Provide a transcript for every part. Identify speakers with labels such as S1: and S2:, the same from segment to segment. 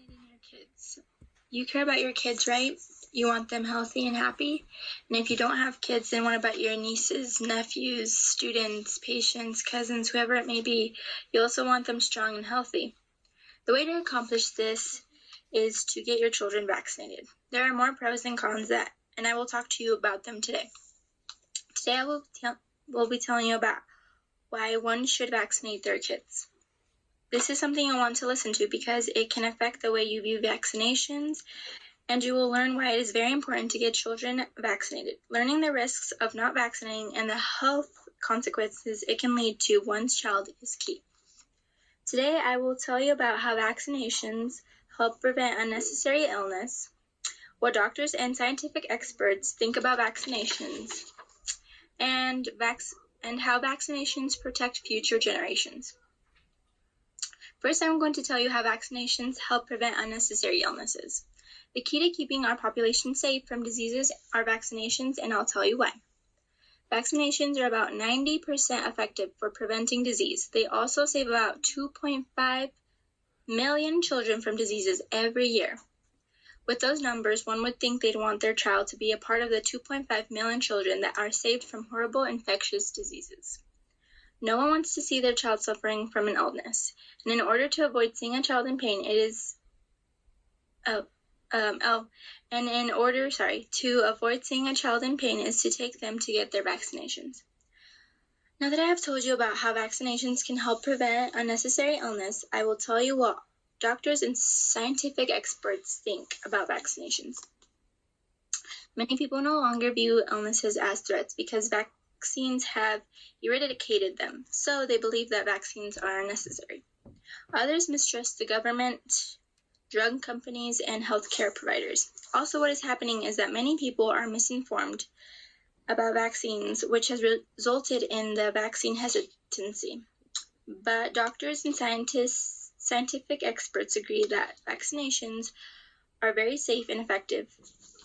S1: vaccinating your kids. You care about your kids, right? You want them healthy and happy. And if you don't have kids, then what about your nieces, nephews, students, patients, cousins, whoever it may be? You also want them strong and healthy. The way to accomplish this is to get your children vaccinated. There are more pros and cons and I will talk to you about them today. Today I will be telling you about why one should vaccinate their kids. This is something you'll want to listen to because it can affect the way you view vaccinations, and you will learn why it is very important to get children vaccinated. Learning the risks of not vaccinating and the health consequences it can lead to one's child is key. Today I will tell you about how vaccinations help prevent unnecessary illness, what doctors and scientific experts think about vaccinations, and how vaccinations protect future generations. First, I'm going to tell you how vaccinations help prevent unnecessary illnesses. The key to keeping our population safe from diseases are vaccinations, and I'll tell you why. Vaccinations are about 90% effective for preventing disease. They also save about 2.5 million children from diseases every year. With those numbers, one would think they'd want their child to be a part of the 2.5 million children that are saved from horrible infectious diseases. No one wants to see their child suffering from an illness, and in order to avoid seeing a child in pain, to avoid seeing a child in pain is to take them to get their vaccinations. Now that I have told you about how vaccinations can help prevent unnecessary illness, I will tell you what doctors and scientific experts think about vaccinations. Many people no longer view illnesses as threats because vaccines have eradicated them, so they believe that vaccines are unnecessary. Others mistrust the government, drug companies, and healthcare providers. Also, what is happening is that many people are misinformed about vaccines, which has resulted in the vaccine hesitancy. But doctors and scientific experts agree that vaccinations are very safe and effective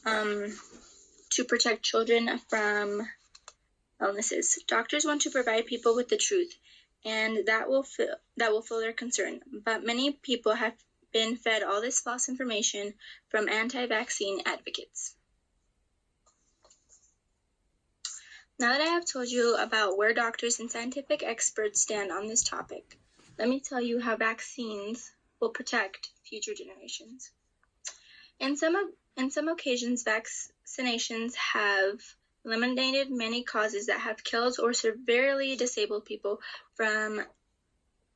S1: to protect children from illnesses. Doctors want to provide people with the truth, and that will fill their concern. But many people have been fed all this false information from anti-vaccine advocates. Now that I have told you about where doctors and scientific experts stand on this topic, let me tell you how vaccines will protect future generations. In some occasions, vaccinations have eliminated many causes that have killed or severely disabled people from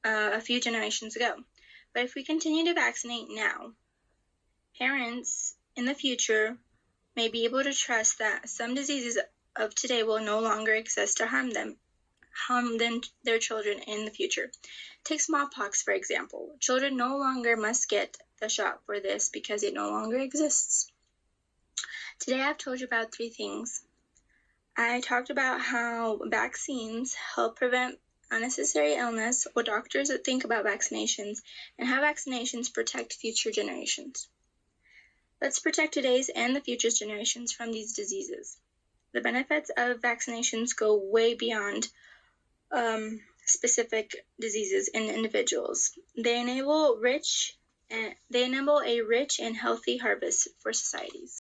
S1: a few generations ago. But if we continue to vaccinate now, parents in the future may be able to trust that some diseases of today will no longer exist to harm their children in the future. Take smallpox, for example. Children no longer must get the shot for this because it no longer exists. Today I've told you about 3 things. I talked about how vaccines help prevent unnecessary illness, what doctors think about vaccinations, and how vaccinations protect future generations. Let's protect today's and the future's generations from these diseases. The benefits of vaccinations go way beyond specific diseases in individuals. They enable a rich and healthy harvest for societies.